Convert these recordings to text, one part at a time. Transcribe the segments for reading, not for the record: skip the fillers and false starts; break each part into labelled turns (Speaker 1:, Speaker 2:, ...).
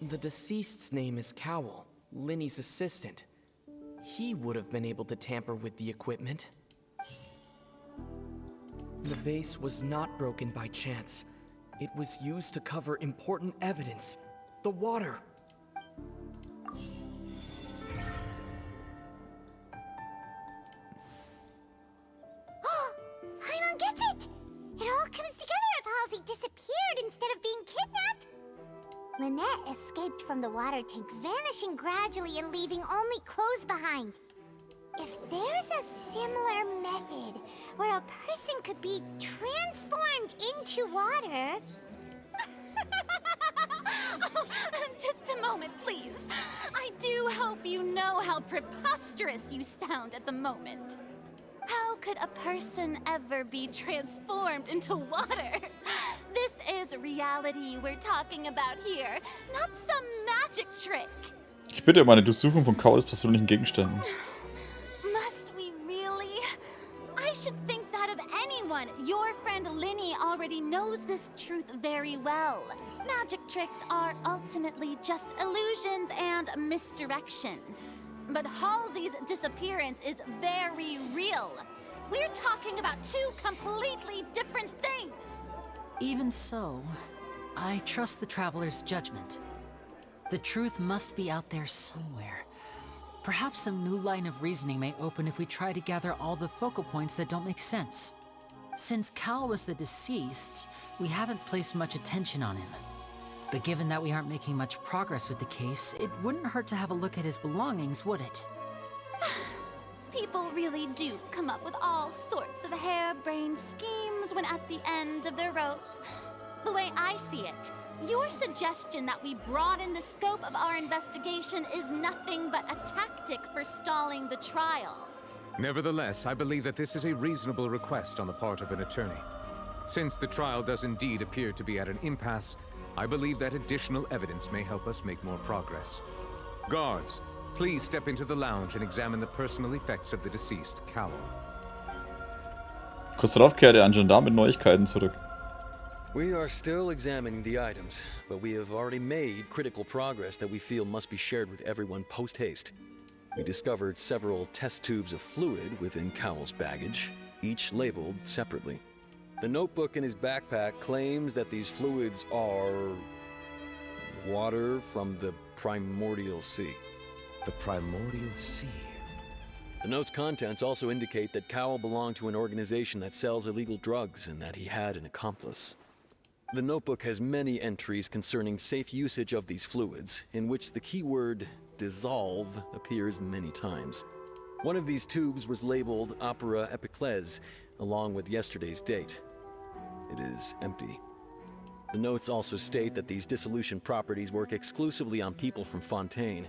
Speaker 1: The deceased's name is Cowell, Linny's assistant. He would have been able to tamper with the equipment. The vase was not broken by chance. It was used to cover important evidence. The water.
Speaker 2: Paimon gets it! It all comes together if Halsey disappeared instead of being kidnapped. Lynette escaped from the water tank, vanishing gradually and leaving only clothes behind. If there's a similar method where a person could be transformed into water...
Speaker 3: Just a moment, please. I do hope you know how preposterous you sound at the moment. How could a person ever be transformed into water? This is reality we're talking about here, not some magic trick.
Speaker 4: Ich bitte um eine Durchsuchung von Cowells persönlichen Gegenständen.
Speaker 3: Must we really? I should think that of anyone. Your friend Linny already knows this truth very well. Magic tricks are ultimately just illusions and misdirection. But Halsey's disappearance is very real. We're talking about two completely different things.
Speaker 5: Even so, I trust the Traveler's judgment. The truth must be out there somewhere. Perhaps some new line of reasoning may open if we try to gather all the focal points that don't make sense. Since Cal was the deceased, we haven't placed much attention on him. But given that we aren't making much progress with the case, it wouldn't hurt to have a look at his belongings, would it?
Speaker 3: People really do come up with all sorts of harebrained schemes when at the end of their rope. The way I see it, your suggestion that we broaden the scope of our investigation is nothing but a tactic for stalling the trial.
Speaker 6: Nevertheless, I believe that this is a reasonable request on the part of an attorney. Since the trial does indeed appear to be at an impasse, I believe that additional evidence may help us make more progress. Guards, please step into the lounge and examine the personal effects of the deceased Cowell.
Speaker 4: Kurz darauf kehrte ein Gendarm mit Neuigkeiten zurück.
Speaker 7: We are still examining the items, but we have already made critical progress that we feel must be shared with everyone post-haste. We discovered several test tubes of fluid within Cowell's baggage, each labeled separately. The notebook in his backpack claims that these fluids are... water from the Primordial Sea.
Speaker 6: The Primordial Sea.
Speaker 7: The note's contents also indicate that Cowell belonged to an organization that sells illegal drugs and that he had an accomplice. The notebook has many entries concerning safe usage of these fluids, in which the keyword dissolve appears many times. One of these tubes was labeled Opera Epiclese, along with yesterday's date. It is empty. The notes also state that these dissolution properties work exclusively on people from Fontaine.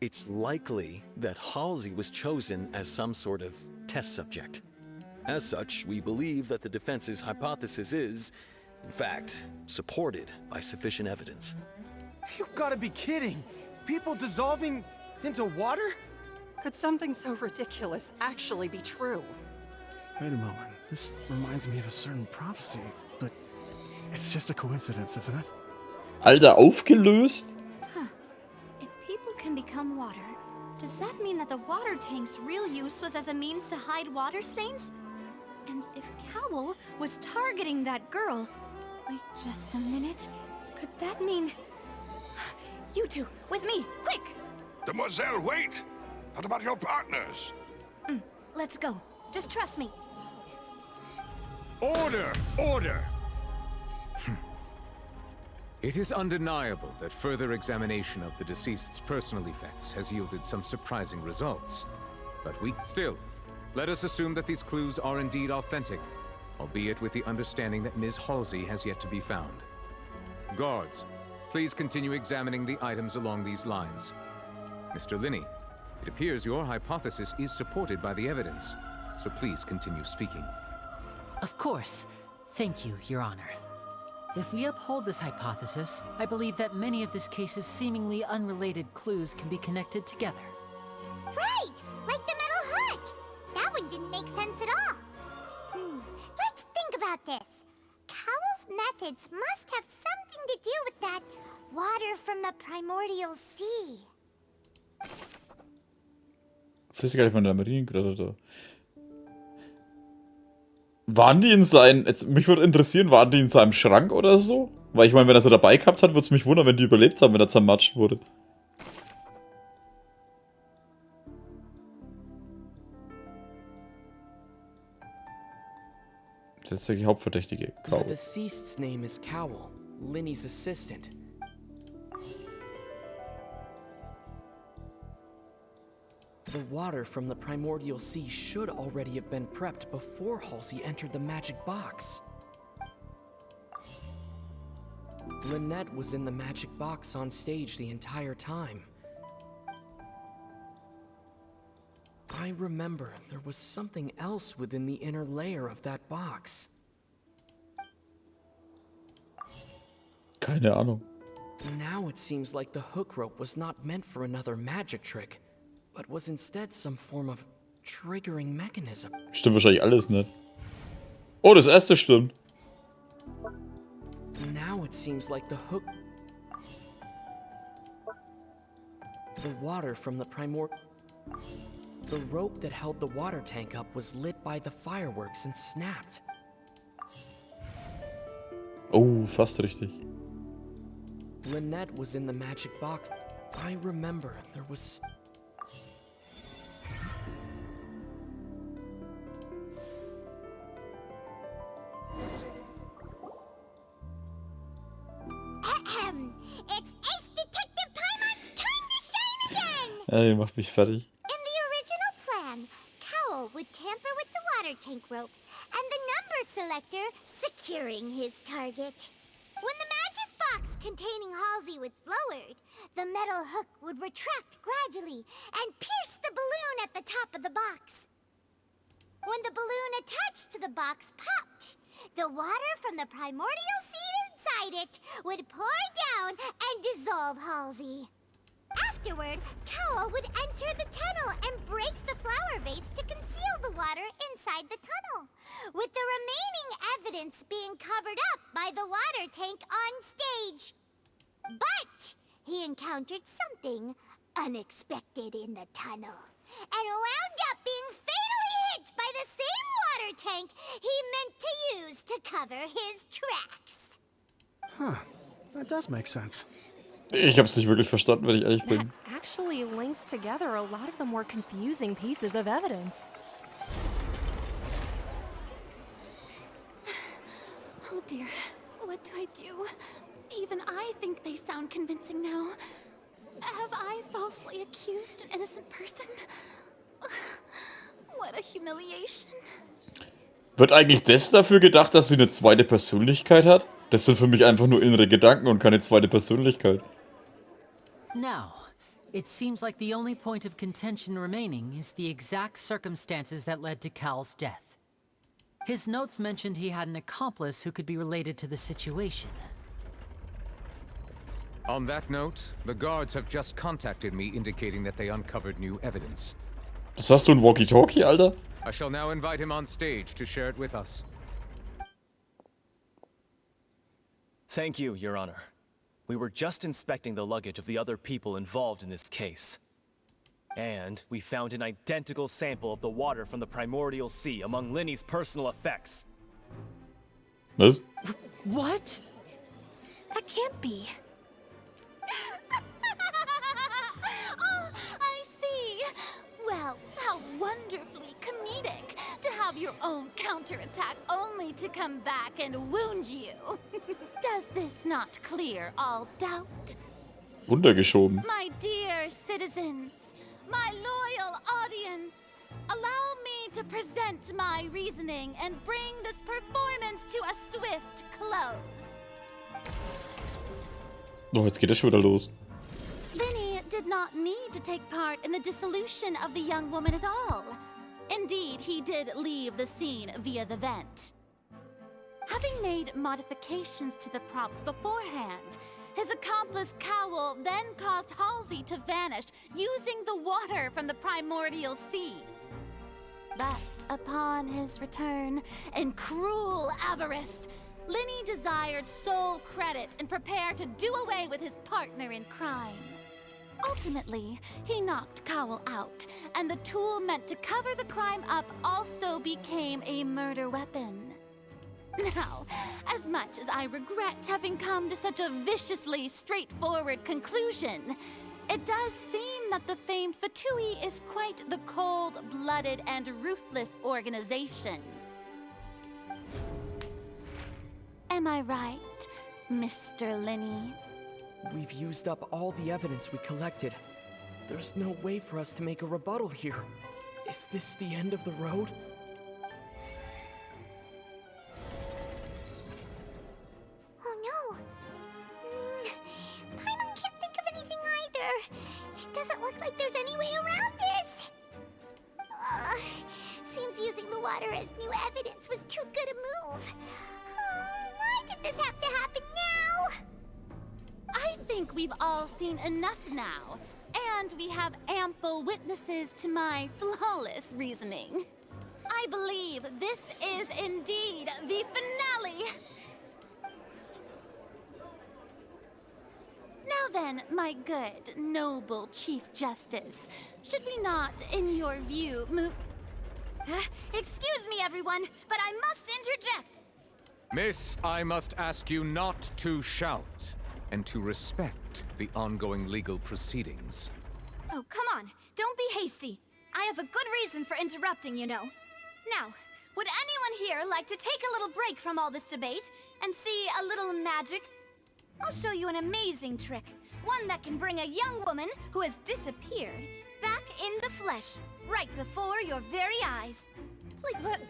Speaker 7: It's likely that Halsey was chosen as some sort of test subject. As such, we believe that the defense's hypothesis is, in fact, supported by sufficient evidence.
Speaker 8: You've got to be kidding! People dissolving into water?
Speaker 9: Could something so ridiculous actually be true?
Speaker 8: Wait a moment. This reminds me of a certain prophecy, but it's just a coincidence, isn't it?
Speaker 4: Alter, aufgelöst?
Speaker 2: If people can become water, does that mean that the water tank's real use was as a means to hide water stains? And if Cowell was targeting that girl... Wait just a minute. Could that mean... You two, with me, quick!
Speaker 10: Demoiselle, wait! What about your partners?
Speaker 2: Let's go. Just trust me.
Speaker 6: Order! Order! It is undeniable that further examination of the deceased's personal effects has yielded some surprising results. But still, let us assume that these clues are indeed authentic, albeit with the understanding that Ms. Halsey has yet to be found. Guards, please continue examining the items along these lines. Mr. Linny, it appears your hypothesis is supported by the evidence, so please continue speaking.
Speaker 5: Of course. Thank you, Your Honor. If we uphold this hypothesis, I believe that many of this case's seemingly unrelated clues can be connected together.
Speaker 2: Right! Like the metal hook! That one didn't make sense at all. Let's think about this. Cowell's methods must have something to do with that Water from the primordial sea.
Speaker 4: Flüssigkeit von der Mariengrotte. Waren die in seinem... Jetzt, mich würde interessieren, waren die in seinem Schrank oder so? Weil ich meine, wenn er sie dabei gehabt hat, würde es mich wundern, wenn die überlebt haben, wenn er zermatscht wurde. Das ist der Hauptverdächtige.
Speaker 1: The
Speaker 4: Cowell.
Speaker 1: deceased's name is Cowell, Linny's assistant. The water from the primordial sea should already have been prepped before Halsey entered the magic box. Lynette was in the magic box on stage the entire time. I remember there was something else within the inner layer of that box.
Speaker 4: Keine Ahnung.
Speaker 1: Now it seems like the hook rope was not meant for another magic trick, but was instead some form of triggering mechanism.
Speaker 4: Stimmt wahrscheinlich alles nicht. Oh, das erste stimmt.
Speaker 1: Now it seems like the water from the The rope that held the water tank up was lit by the fireworks and snapped.
Speaker 4: Oh, fast richtig.
Speaker 1: Lynette was in the magic box. I remember there was...
Speaker 2: Ahem. It's Ace Detective Paimon's time to shine again!
Speaker 4: Ey, macht mich fertig.
Speaker 2: In the original plan, Cowell would tamper with the water tank rope and the number selector securing his target. When the magic box containing Halsey was lowered, the metal hook would retract gradually and pierce the balloon at the top of the box. When the balloon attached to the box popped, the water from the primordial seed inside it would pour down and dissolve Halsey. Afterward, Cowell would enter the tunnel and break the flower vase to conceal the water inside the tunnel, with the remaining evidence being covered up by the water tank on stage. But he encountered something unexpected in the tunnel, and wound up being fatally hit by the same water tank he meant to use to cover his tracks.
Speaker 8: Huh. That does make sense.
Speaker 4: Ich hab's nicht wirklich verstanden, wenn ich ehrlich bin.
Speaker 9: Actually links together a lot of the more confusing pieces of evidence.
Speaker 3: Oh dear, what do I do? Even I think they sound convincing now. Have I falsely accused an innocent person? What a humiliation.
Speaker 4: Wird eigentlich das dafür gedacht, dass sie eine zweite Persönlichkeit hat? Das sind für mich einfach nur innere Gedanken und keine zweite Persönlichkeit.
Speaker 5: Now, it seems like the only point of contention remaining is the exact circumstances that led to Cal's death. His notes mentioned he had an accomplice who could be related to the situation.
Speaker 6: On that note, the guards have just contacted me indicating that they uncovered new evidence.
Speaker 4: Das hast du ein Walkie-Talkie, Alter?
Speaker 6: I shall now invite him on stage to share it with us.
Speaker 11: Thank you, Your Honor. We were just inspecting the luggage of the other people involved in this case. And we found an identical sample of the water from the primordial sea among Linny's personal effects.
Speaker 4: Was?
Speaker 9: What? That can't be.
Speaker 3: Oh, I see. Well, how wonderfully comedic to have your own counterattack only to come back and wound you. Does this not clear all doubt?
Speaker 4: Runtergeschoben.
Speaker 3: My dear citizens, my loyal audience, allow me to present my reasoning and bring this performance to a swift close.
Speaker 4: Oh, jetzt geht das schon wieder los.
Speaker 3: Linny did not need to take part in the dissolution of the young woman at all. Indeed, he did leave the scene via the vent. Having made modifications to the props beforehand, his accomplice Cowell then caused Halsey to vanish using the water from the primordial sea. But upon his return, in cruel avarice, Linny desired sole credit and prepared to do away with his partner in crime. Ultimately, he knocked Cowell out, and the tool meant to cover the crime up also became a murder weapon. Now, as much as I regret having come to such a viciously straightforward conclusion, it does seem that the famed Fatui is quite the cold-blooded and ruthless organization. Am I right, Mr. Linny?
Speaker 1: We've used up all the evidence we collected. There's no way for us to make a rebuttal here. Is this the end of the road?
Speaker 2: Oh no. Paimon can't think of anything either. It doesn't look like there's any way around this. Seems using the water as new evidence was too good a move. Why did this have to happen now?
Speaker 3: I think we've all seen enough now, and we have ample witnesses to my flawless reasoning. I believe this is indeed the finale. Now then, my good, noble Chief Justice, should we not, in your view, move...
Speaker 12: Excuse me, everyone, but I must interject.
Speaker 6: Miss, I must ask you not to shout, and to respect the ongoing legal proceedings.
Speaker 12: Oh, come on. Don't be hasty. I have a good reason for interrupting, you know. Now, would anyone here like to take a little break from all this debate and see a little magic? I'll show you an amazing trick. One that can bring a young woman who has disappeared back in the flesh, right before your very eyes.
Speaker 9: Like, what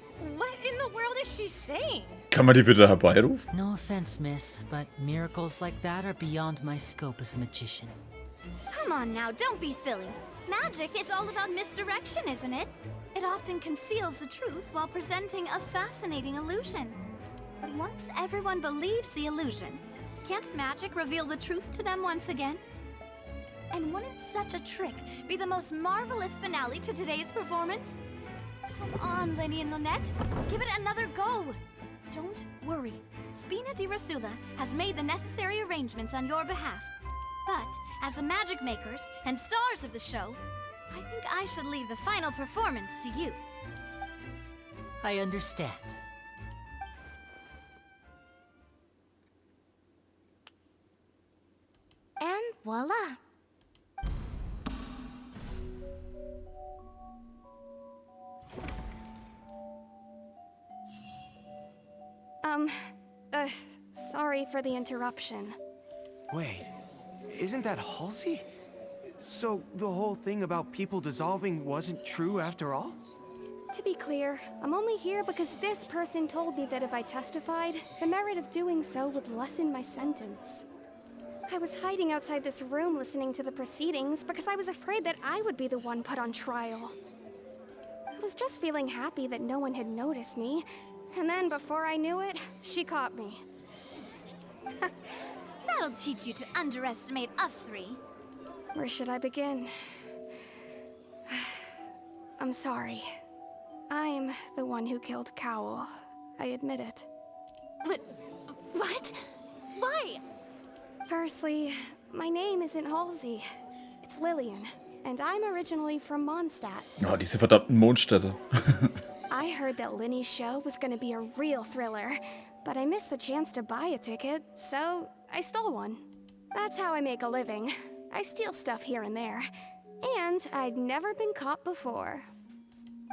Speaker 9: in the world is she saying?
Speaker 4: Kann man die wieder herbeirufen?
Speaker 5: No offense, miss, but miracles like that are beyond my scope as a magician.
Speaker 12: Come on now, don't be silly. Magic is all about misdirection, isn't it? It often conceals the truth while presenting a fascinating illusion. But once everyone believes the illusion, can't magic reveal the truth to them once again? And wouldn't such a trick be the most marvelous finale to today's performance? Come on, Linny and Lynette. Give it another go. Don't worry. Spina di Rasula has made the necessary arrangements on your behalf. But, as the magic makers and stars of the show, I think I should leave the final performance to you.
Speaker 5: I understand.
Speaker 12: And voila.
Speaker 9: Sorry for the interruption.
Speaker 13: Wait, isn't that Halsey? So the whole thing about people dissolving wasn't true after all?
Speaker 9: To be clear, I'm only here because this person told me that if I testified, the merit of doing so would lessen my sentence. I was hiding outside this room listening to the proceedings because I was afraid that I would be the one put on trial. I was just feeling happy that no one had noticed me, and then before I knew it, she caught me.
Speaker 12: That'll teach you to underestimate us three.
Speaker 9: Where should I begin? I'm sorry. I'm the one who killed Cowell. I admit it.
Speaker 3: What? Why?
Speaker 9: Firstly, my name isn't Halsey. It's Lillian, and I'm originally from Mondstadt.
Speaker 4: Oh, diese verdammten Mondstädte.
Speaker 9: I heard that Linny's show was gonna be a real thriller, but I missed the chance to buy a ticket, so I stole one. That's how I make a living. I steal stuff here and there. And I'd never been caught before.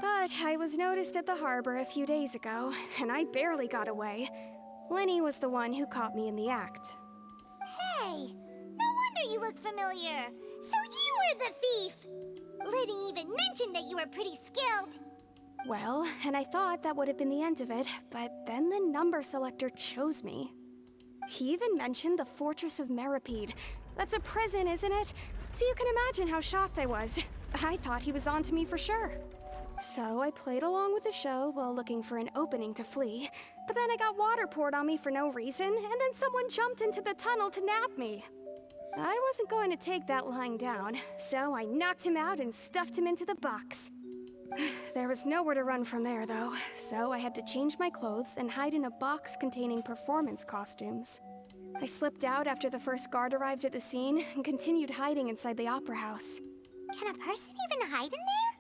Speaker 9: But I was noticed at the harbor a few days ago, and I barely got away. Linny was the one who caught me in the act.
Speaker 2: Hey, no wonder you look familiar. So you were the thief! Liddy even mentioned that you were pretty skilled.
Speaker 9: Well, and I thought that would have been the end of it, but then the number selector chose me. He even mentioned the Fortress of Meripede. That's a prison, isn't it? So you can imagine how shocked I was. I thought he was onto me for sure. So I played along with the show while looking for an opening to flee, but then I got water poured on me for no reason, and then someone jumped into the tunnel to nab me. I wasn't going to take that lying down, so I knocked him out and stuffed him into the box. There was nowhere to run from there, though, so I had to change my clothes and hide in a box containing performance costumes. I slipped out after the first guard arrived at the scene and continued hiding inside the opera house.
Speaker 2: Can a person even hide in there?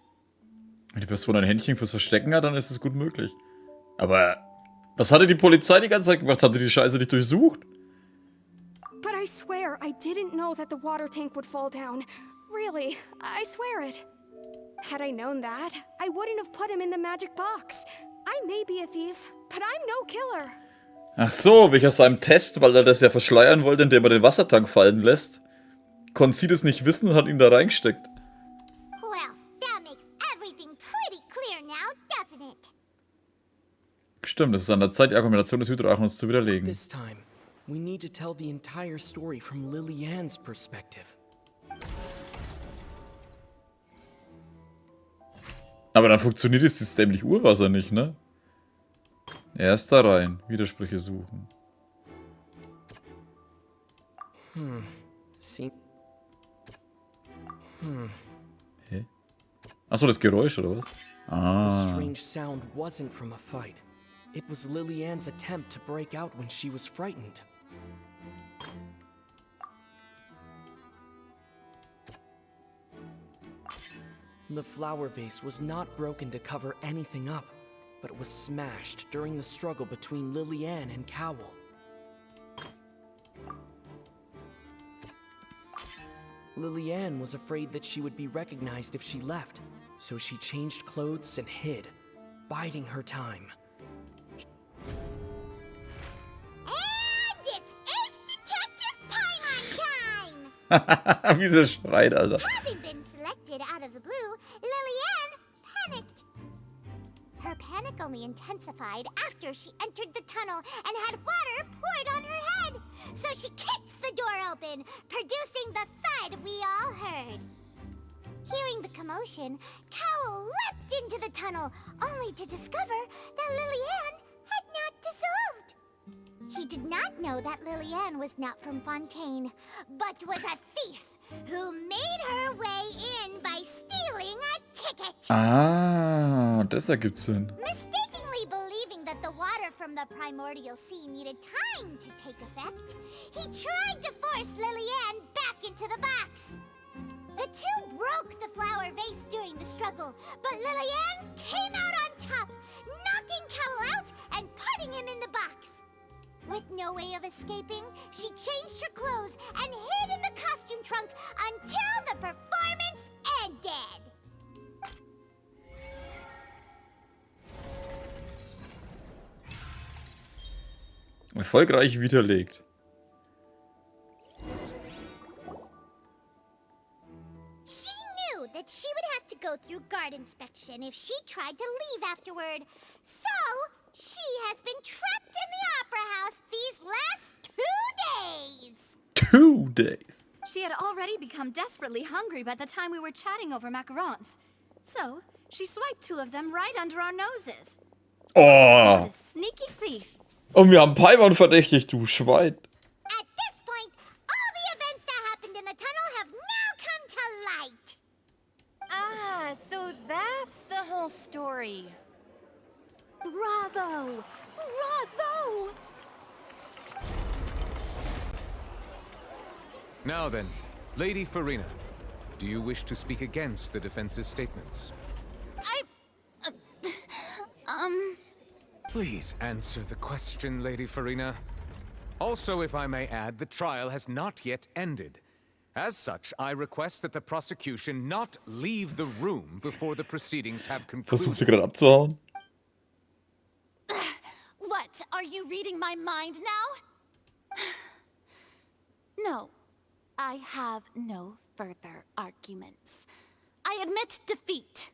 Speaker 4: Wenn die Person ein Händchen fürs Verstecken hat, dann ist es gut möglich. Aber was hatte die Polizei die ganze Zeit gemacht? Hatte die Scheiße nicht durchsucht?
Speaker 9: But I swear I didn't know that the water tank would fall down. Really, I swear it. Had I known that, I wouldn't have put him in the magic box. I may be a thief, but I'm no killer.
Speaker 4: Ach so, wie aus seinem Test, weil er das ja verschleiern wollte, indem er den Wassertank fallen lässt. Konnte sie das nicht wissen und hat ihn da reingesteckt.
Speaker 2: Well, that makes everything pretty clear now, doesn't it?
Speaker 4: Stimmt, es ist an der Zeit, die Argumentation des Hydroarchons zu widerlegen.
Speaker 1: This time, we need to tell the entire story from Lily-Ann's perspective.
Speaker 4: Aber dann funktioniert dieses dämliche Urwasser nicht, ne? Erst da rein. Widersprüche suchen. Hä? Achso, das Geräusch, oder was?
Speaker 1: The
Speaker 4: Ah.
Speaker 1: strange sound wasn't from a fight. It was Lily-Ann's attempt to break out when she was frightened. The flower vase was not broken to cover anything up, but was smashed during the struggle between Lily-Ann and Cowell. Lily-Ann was afraid that she would be recognized if she left, so she changed clothes and hid, biding her time.
Speaker 2: And it's Ace Detective Paimon time!
Speaker 4: Wie sie schreit, Alter.
Speaker 2: Having been selected out of the blue, Lily-Ann panicked. Her panic only intensified after she entered the tunnel and had water poured on her head. So she kicked the door open, producing the thud we all heard. Hearing the commotion, Cowell leapt into the tunnel, only to discover that Lily-Ann had not dissolved. He did not know that Lily-Ann was not from Fontaine, but was a thief who made her way in by stealing a ticket.
Speaker 4: Ah, das ergibt Sinn.
Speaker 2: Mistakenly believing that the water from the primordial sea needed time to take effect, he tried to force Lily-Ann back into the box. The two broke the flower vase during the struggle, but Lily-Ann came out on top, knocking Cowell out and putting him in the box. With no way of escaping, she changed her clothes and hid in the costume trunk until the performance ended.
Speaker 4: Erfolgreich widerlegt.
Speaker 2: She knew that she would have to go through guard inspection if she tried to leave afterward. So, she has been trapped in the opera house these last 2 days.
Speaker 4: 2 days.
Speaker 12: She had already become desperately hungry by the time we were chatting over macarons. So, she swiped 2 of them right under our noses.
Speaker 4: Oh.
Speaker 12: What a sneaky thief.
Speaker 4: Und wir haben Paimon verdächtigt, du Schwein.
Speaker 2: At this point, all the events that happened in the tunnel have now come to light.
Speaker 3: Ah, so that's the whole story.
Speaker 12: Bravo! Bravo!
Speaker 6: Now then, Lady Farina, do you wish to speak against the defense's statements? Please answer the question, Lady Farina. Also, if I may add, the trial has not yet ended. As such, I request that the prosecution not leave the room before the proceedings have
Speaker 4: Versucht sie
Speaker 6: concluded.
Speaker 4: gerade abzuhauen.
Speaker 3: What? Are you reading my mind now? No, I have no further arguments. I admit defeat.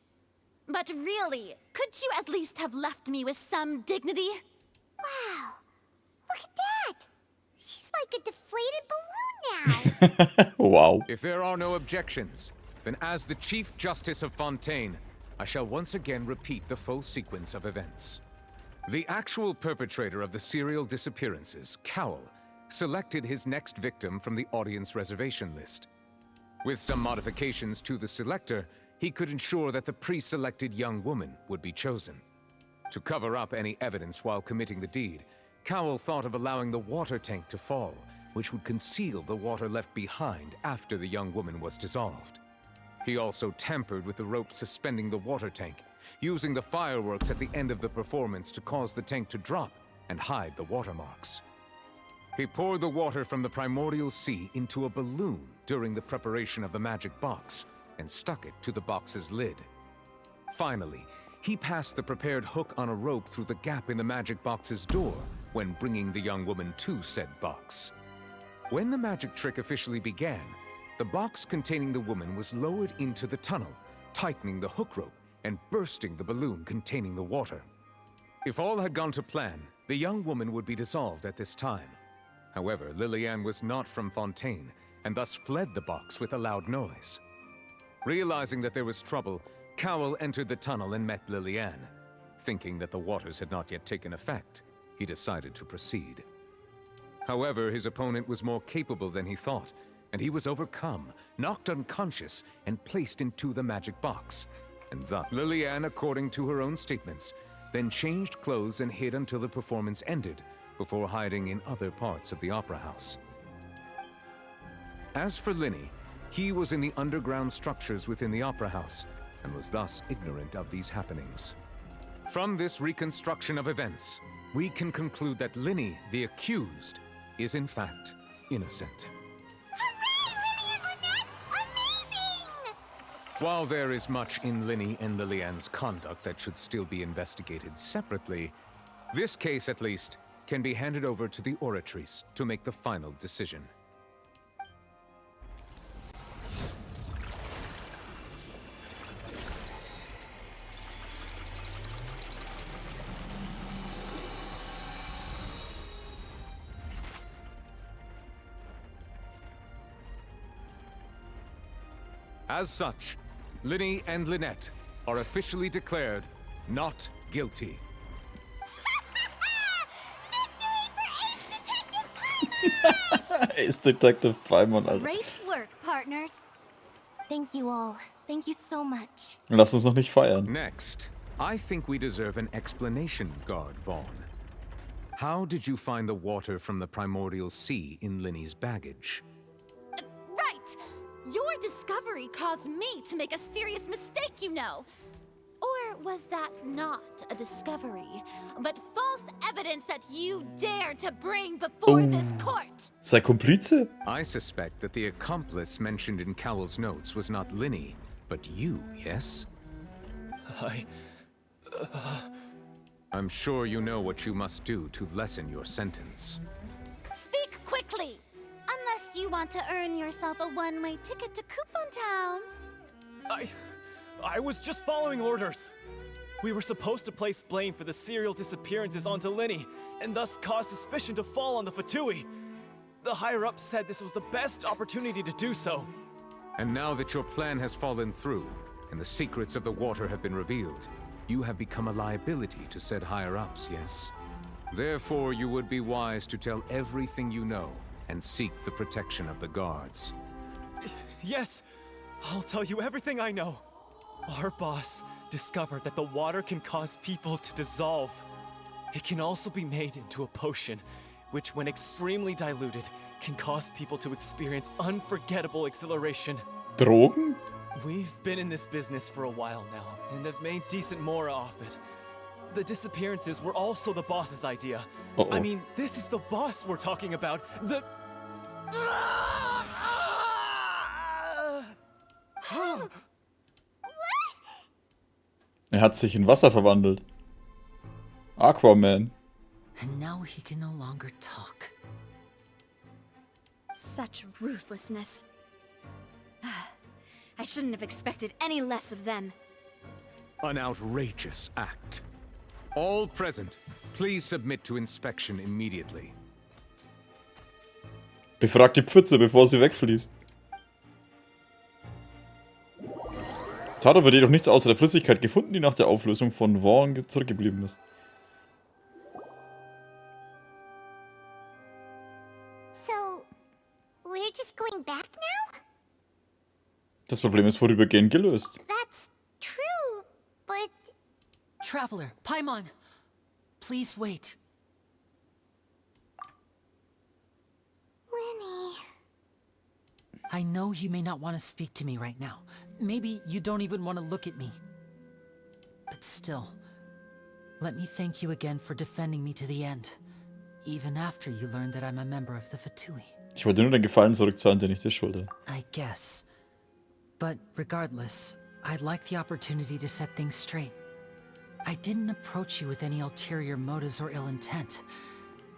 Speaker 3: But really, could you at least have left me with some dignity?
Speaker 2: Wow, look at that. She's like a deflated balloon now.
Speaker 4: Wow.
Speaker 6: If there are no objections, then as the Chief Justice of Fontaine, I shall once again repeat the full sequence of events. The actual perpetrator of the serial disappearances, Cowell, selected his next victim from the audience reservation list. With some modifications to the selector, he could ensure that the pre-selected young woman would be chosen. To cover up any evidence while committing the deed, Cowell thought of allowing the water tank to fall, which would conceal the water left behind after the young woman was dissolved. He also tampered with the rope suspending the water tank, using the fireworks at the end of the performance to cause the tank to drop and hide the watermarks. He poured the water from the primordial sea into a balloon during the preparation of the magic box and stuck it to the box's lid. Finally, he passed the prepared hook on a rope through the gap in the magic box's door when bringing the young woman to said box. When the magic trick officially began, the box containing the woman was lowered into the tunnel, tightening the hook rope and bursting the balloon containing the water. If all had gone to plan, the young woman would be dissolved at this time. However, Lillian was not from Fontaine, and thus fled the box with a loud noise. Realizing that there was trouble, Cowell entered the tunnel and met Lillian. Thinking that the waters had not yet taken effect, he decided to proceed. However, his opponent was more capable than he thought, and he was overcome, knocked unconscious, and placed into the magic box. And thus, Lillian, according to her own statements, then changed clothes and hid until the performance ended, before hiding in other parts of the opera house. As for Linny, he was in the underground structures within the opera house, and was thus ignorant of these happenings. From this reconstruction of events, we can conclude that Linny, the accused, is in fact innocent. While there is much in Linny and Lillian's conduct that should still be investigated separately, this case at least can be handed over to the Oratrice to make the final decision. As such, Linny and Lynette are officially declared not guilty.
Speaker 4: Ace Detective Paimon, Alter.
Speaker 12: Great work, partners.
Speaker 2: Thank you all. Thank you so much.
Speaker 4: Lass uns noch nicht feiern.
Speaker 6: Next, I think we deserve an explanation, Guard Vaughn. How did you find the water from the primordial sea in Linny's baggage?
Speaker 3: Right! Your discovery caused me to make a serious mistake, you know. Or was that not a discovery, but false evidence that you dared to bring before this court?
Speaker 4: Sei Komplize?
Speaker 6: I suspect that the accomplice mentioned in Cowell's notes was not Linny, but you, yes? I'm sure you know what you must do to lessen your sentence.
Speaker 3: Speak quickly! Unless you want to earn yourself a one-way ticket to Coupon Town.
Speaker 11: I was just following orders. We were supposed to place blame for the serial disappearances onto Linny, and thus cause suspicion to fall on the Fatui. The higher-ups said this was the best opportunity to do so.
Speaker 6: And now that your plan has fallen through, and the secrets of the water have been revealed, you have become a liability to said higher-ups, yes? Therefore, you would be wise to tell everything you know, and seek the protection of the guards.
Speaker 11: Yes, I'll tell you everything I know. Our boss discovered that the water can cause people to dissolve. It can also be made into a potion, which when extremely diluted, can cause people to experience unforgettable exhilaration.
Speaker 4: Drogen?
Speaker 11: We've been in this business for a while now, and have made decent more off it. The disappearances were also the boss's idea. I mean, this is the boss we're talking about. The...
Speaker 4: Er hat sich in Wasser verwandelt. Aquaman.
Speaker 5: And now he can no longer talk.
Speaker 12: Such ruthlessness. I shouldn't have expected any less of them.
Speaker 6: An outrageous act. All present, please submit to inspection immediately.
Speaker 4: Befragt die Pfütze, bevor sie wegfließt. Taro wird jedoch nichts außer der Flüssigkeit gefunden, die nach der Auflösung von Vaughn zurückgeblieben ist.
Speaker 2: So, we're just going back now?
Speaker 4: Das Problem ist vorübergehend gelöst.
Speaker 2: That's
Speaker 5: Traveler, Paimon! Please wait.
Speaker 2: Lenny.
Speaker 5: I know you may not want to speak to me right now. Maybe you don't even want to look at me. But still, let me thank you again for defending me to the end, even after you learned that I'm a member of the Fatui.
Speaker 4: Ich wollte nur den Gefallen zurückzahlen, den ich dir schulde.
Speaker 5: I guess. But regardless, I'd like the opportunity to set things straight. I didn't approach you with any ulterior motives or ill intent.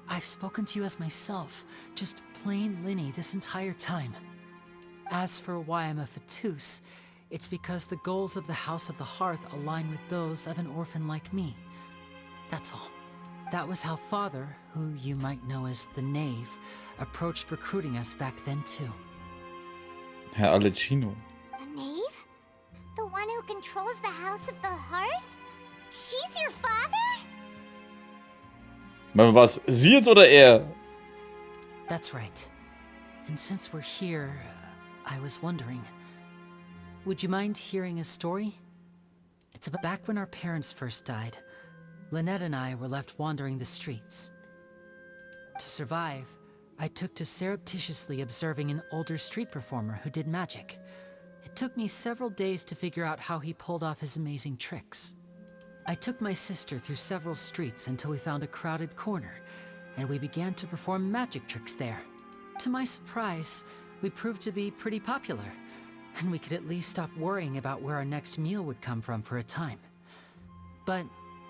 Speaker 5: I've spoken to you as myself, just plain Lyney this entire time. As for why I'm a Fatus, it's because the goals of the House of the Hearth align with those of an orphan like me. That's all. That was how Father, who you might know as the Knave, approached recruiting us back then too.
Speaker 4: Herr Alecino.
Speaker 2: The Knave? The one who controls the House of the Hearth? She's your father?
Speaker 4: Was? Sie jetzt oder er?
Speaker 5: That's right. And since we're here, I was wondering, would you mind hearing a story? It's about back when our parents first died. Lynette and I were left wandering the streets. To survive, I took to surreptitiously observing an older street performer who did magic. It took me several days to figure out how he pulled off his amazing tricks. I took my sister through several streets until we found a crowded corner, and we began to perform magic tricks there. To my surprise, we proved to be pretty popular, and we could at least stop worrying about where our next meal would come from for a time. But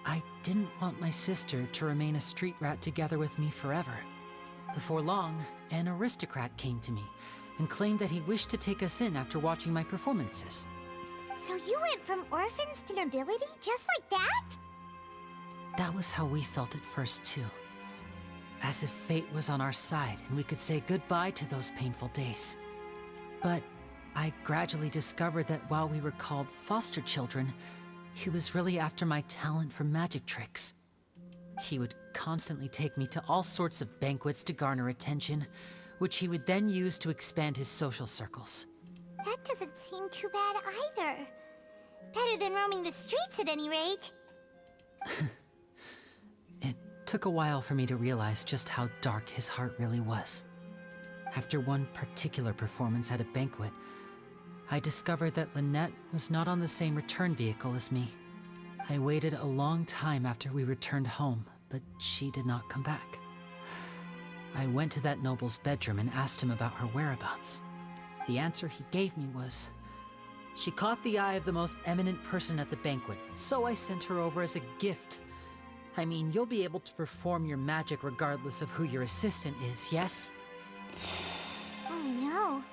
Speaker 5: I didn't want my sister to remain a street rat together with me forever. Before long, an aristocrat came to me and claimed that he wished to take us in after watching my performances.
Speaker 2: So you went from orphans to nobility just like that?
Speaker 5: That was how we felt at first too. As if fate was on our side and we could say goodbye to those painful days. But I gradually discovered that while we were called foster children, he was really after my talent for magic tricks. He would constantly take me to all sorts of banquets to garner attention, which he would then use to expand his social circles.
Speaker 2: That doesn't seem too bad either. Better than roaming the streets at any rate.
Speaker 5: It took a while for me to realize just how dark his heart really was. After one particular performance at a banquet, I discovered that Lynette was not on the same return vehicle as me. I waited a long time after we returned home, but she did not come back. I went to that noble's bedroom and asked him about her whereabouts. The answer he gave me was, she caught the eye of the most eminent person at the banquet, so I sent her over as a gift. I mean, you'll be able to perform your magic regardless of who your assistant is, yes?
Speaker 2: Oh no.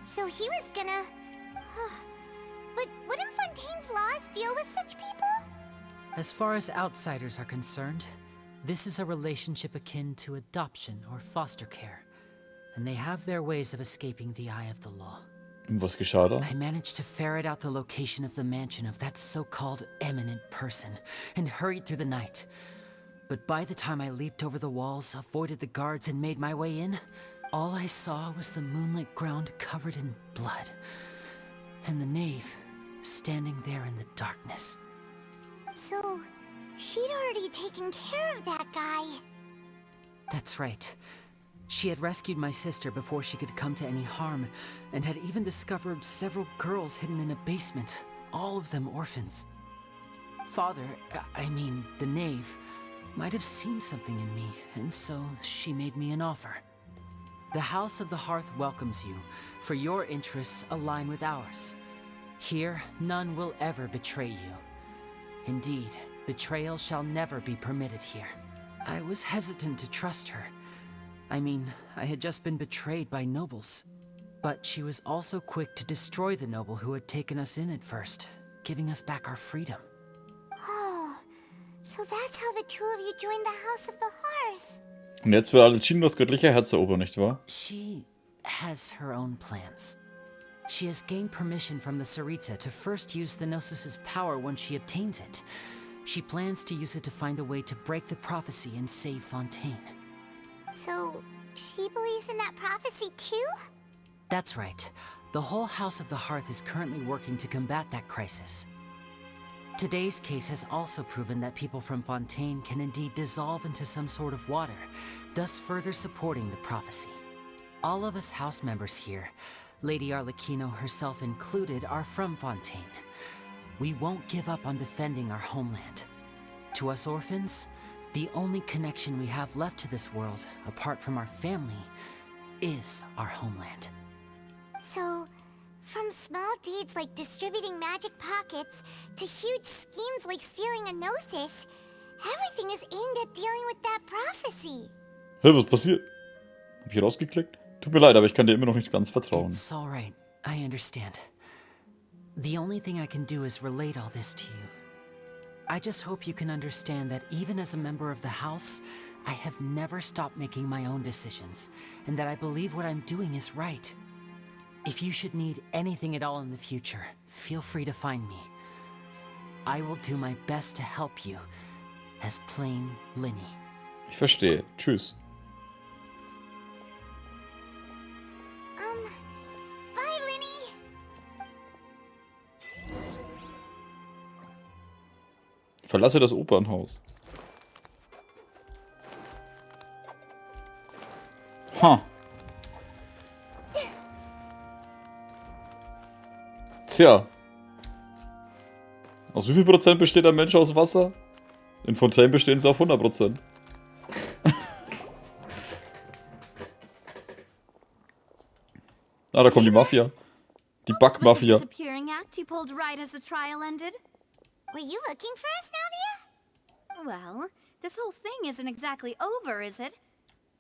Speaker 2: So he was gonna... But wouldn't Fontaine's laws deal with such people?
Speaker 5: As far as outsiders are concerned, this is a relationship akin to adoption or foster care, and they have their ways of escaping the eye of the law.
Speaker 4: Was geschah da?
Speaker 5: I managed to ferret out the location of the mansion of that so-called eminent person and hurried through the night. But by the time I leaped over the walls, avoided the guards, and made my way in, all I saw was the moonlit ground covered in blood, and the knave standing there in the darkness.
Speaker 2: So, she'd already taken care of that guy.
Speaker 5: That's right. She had rescued my sister before she could come to any harm, and had even discovered several girls hidden in a basement, all of them orphans. Father, I mean, the knave, might have seen something in me, and so she made me an offer. The House of the Hearth welcomes you, for your interests align with ours. Here, none will ever betray you. Indeed, betrayal shall never be permitted here. I was hesitant to trust her. I mean, I had just been betrayed by nobles. But she was also quick to destroy the noble who had taken us in at first, giving us back our freedom.
Speaker 2: Oh, so that's how the two of you joined the House of the Hearth.
Speaker 4: Und jetzt will Alecino das göttliche Herz erobern, nicht wahr?
Speaker 5: She has her own plans. She has gained permission from the Tsaritsa to first use the Gnosis' power when she obtains it. She plans to use it to find a way to break the prophecy and save Fontaine.
Speaker 2: So, she believes in that prophecy too?
Speaker 5: That's right. The whole House of the Hearth is currently working to combat that crisis. Today's case has also proven that people from Fontaine can indeed dissolve into some sort of water, thus further supporting the prophecy. All of us house members here, Lady Arlecchino herself included, are from Fontaine. We won't give up on defending our homeland. To us orphans, the only connection we have left to this world, apart from our family, is our homeland.
Speaker 2: So, from small deeds like distributing magic pockets to huge schemes like stealing a Gnosis, everything is aimed at dealing with that prophecy.
Speaker 4: Hä, was passiert? Hab ich rausgeklickt? Tut mir leid, aber ich kann dir immer noch nicht ganz vertrauen.
Speaker 5: It's all right. I understand. The only thing I can do is relate all this to you. I just hope you can understand that even as a member of the house, I have never stopped making my own decisions, and that I believe what I'm doing is right. If you should need anything at all in the future, feel free to find me. I will do my best to help you, as plain Linny.
Speaker 4: Ich verstehe. Tschüss.
Speaker 2: Bye, Linny.
Speaker 4: Verlasse das Opernhaus. Ha. Tja. Aus wie viel Prozent besteht ein Mensch aus Wasser? In Fontaine bestehen sie auf 100%. Ah, da kommt die Mafia. Die Bug-Mafia.
Speaker 12: Disappearing act you pulled right as the trial ended?
Speaker 2: Were you looking for us, Navia?
Speaker 12: Well, this whole thing isn't exactly over, is it?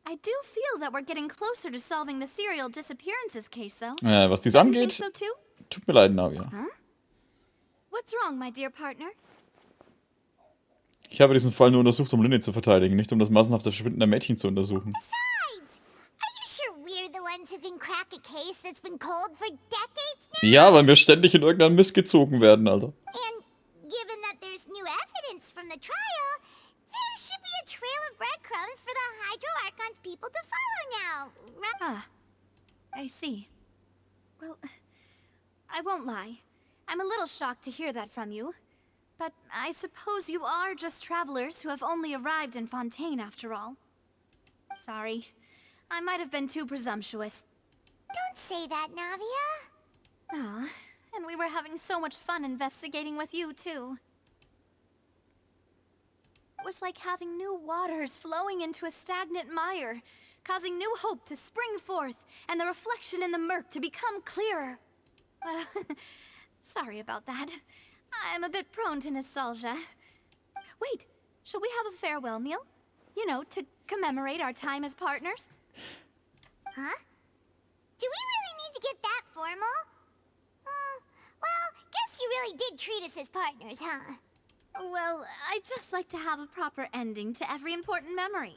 Speaker 12: I do feel that we're getting closer to solving the serial disappearances case, though.
Speaker 4: Was dies
Speaker 12: You
Speaker 4: angeht,
Speaker 12: think so too?
Speaker 4: tut mir leid, Navia.
Speaker 12: Huh? What's wrong, my dear partner?
Speaker 4: Ich habe diesen Fall nur untersucht, um Linny zu verteidigen, nicht um das massenhafte Verschwinden der Mädchen zu untersuchen.
Speaker 2: Are you sure we're the ones who can crack a case that's been cold for decades now?
Speaker 4: Ja, weil wir ständig in irgendeinen Mist gezogen werden, Alter.
Speaker 2: And given that there's new evidence from the trial, there should be a trail of breadcrumbs for the Hydro Archon's people to follow now, right?
Speaker 12: Ah, I see. Well, I won't lie. I'm a little shocked to hear that from you. But I suppose you are just travelers who have only arrived in Fontaine after all. Sorry. I might have been too presumptuous.
Speaker 2: Don't say that, Navia.
Speaker 12: Ah, and we were having so much fun investigating with you, too. It was like having new waters flowing into a stagnant mire, causing new hope to spring forth, and the reflection in the murk to become clearer. Well, sorry about that. I'm a bit prone to nostalgia. Wait, shall we have a farewell meal? You know, to commemorate our time as partners?
Speaker 2: Huh? Do we really need to get that formal? Well, guess you really did treat us as partners, huh?
Speaker 12: Well, I'd just like to have a proper ending to every important memory.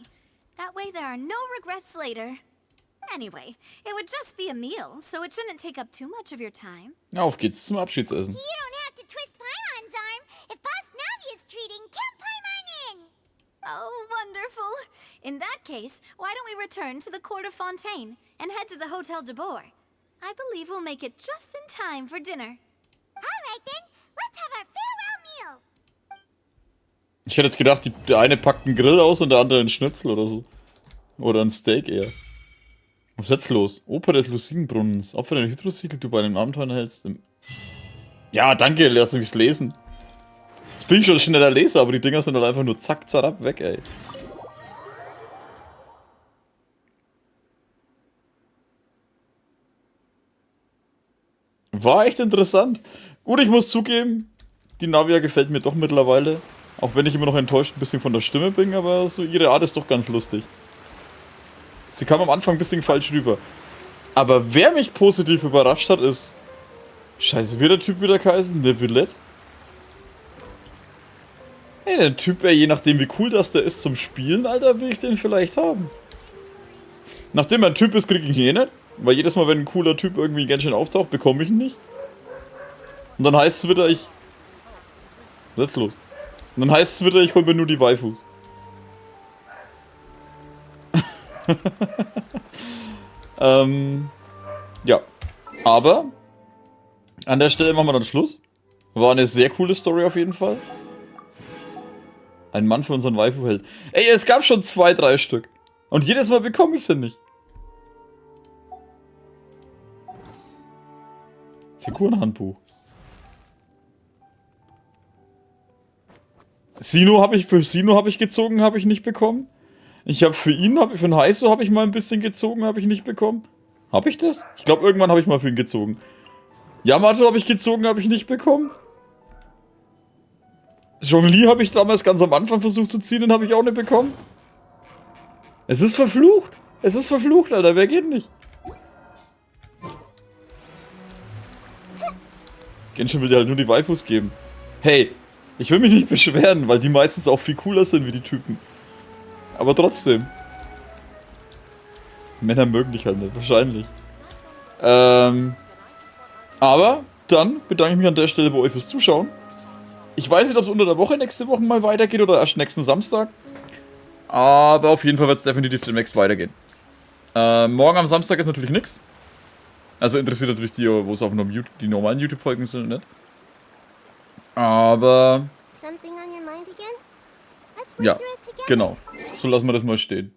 Speaker 12: That way there are no regrets later. Anyway, it would just be a meal, so it shouldn't take up too much of your time.
Speaker 4: Auf geht's zum Abschiedsessen.
Speaker 2: You don't have to twist Paimon's arm. If Boss Navia's treating, count Paimon in.
Speaker 12: Oh, wonderful. In that case, why don't we return to the Court of Fontaine and head to the Hotel de Boer? I believe we'll make it just in time for dinner.
Speaker 2: All right then, let's have our farewell meal.
Speaker 4: Ich hätte jetzt gedacht, der eine packt einen Grill aus und der andere einen Schnitzel oder so. Oder ein Steak eher. Was ist jetzt los? Oper des Lucinenbrunnens. Opfer den Hydrosiegel, du bei einem Abenteuer hältst. Ja, danke, lass mich lesen. Jetzt bin ich schon schneller Leser, aber die Dinger sind halt einfach nur zack, zarab weg, ey. War echt interessant. Gut, ich muss zugeben, die Navia gefällt mir doch mittlerweile. Auch wenn ich immer noch enttäuscht ein bisschen von der Stimme bin, aber so ihre Art ist doch ganz lustig. Sie kam am Anfang ein bisschen falsch rüber. Aber wer mich positiv überrascht hat, ist... Scheiße, wie der Typ wieder geheißen? Der Villette? Hey, der Typ, je nachdem wie cool das der ist zum Spielen, Alter, will ich den vielleicht haben. Nachdem er ein Typ ist, krieg ich ihn eh nicht. Weil jedes Mal, wenn ein cooler Typ irgendwie ganz schön auftaucht, bekomme ich ihn nicht. Und dann heißt es wieder, ich... Was ist los? Und dann heißt es wieder, ich hol mir nur die Waifus. Ja. Aber an der Stelle machen wir dann Schluss. War eine sehr coole Story auf jeden Fall. Ein Mann für unseren Waifu-Held. Ey, es gab schon 2, 3 Stück. Und jedes Mal bekomme ich sie nicht. Figurenhandbuch. Für Sino habe ich gezogen, habe ich nicht bekommen. Ich habe für den Heiso habe ich mal ein bisschen gezogen, habe ich nicht bekommen. Habe ich das? Ich glaube, irgendwann habe ich mal für ihn gezogen. Yamato habe ich gezogen, habe ich nicht bekommen. Zhongli habe ich damals ganz am Anfang versucht zu ziehen, den habe ich auch nicht bekommen. Es ist verflucht. Es ist verflucht, Alter. Wer geht nicht? Genshin will dir halt nur die Waifus geben. Hey, ich will mich nicht beschweren, weil die meistens auch viel cooler sind wie die Typen. Aber trotzdem. Männer mögen dich halt nicht, wahrscheinlich. Aber dann bedanke ich mich an der Stelle bei euch fürs Zuschauen. Ich weiß nicht, ob es unter der Woche nächste Woche mal weitergeht oder erst nächsten Samstag. Aber auf jeden Fall wird es definitiv demnächst weitergehen. Morgen am Samstag ist natürlich nichts. Also interessiert natürlich die, wo es auf die normalen YouTube-Folgen sind, nicht? Aber... Ja, genau. So lassen wir das mal stehen.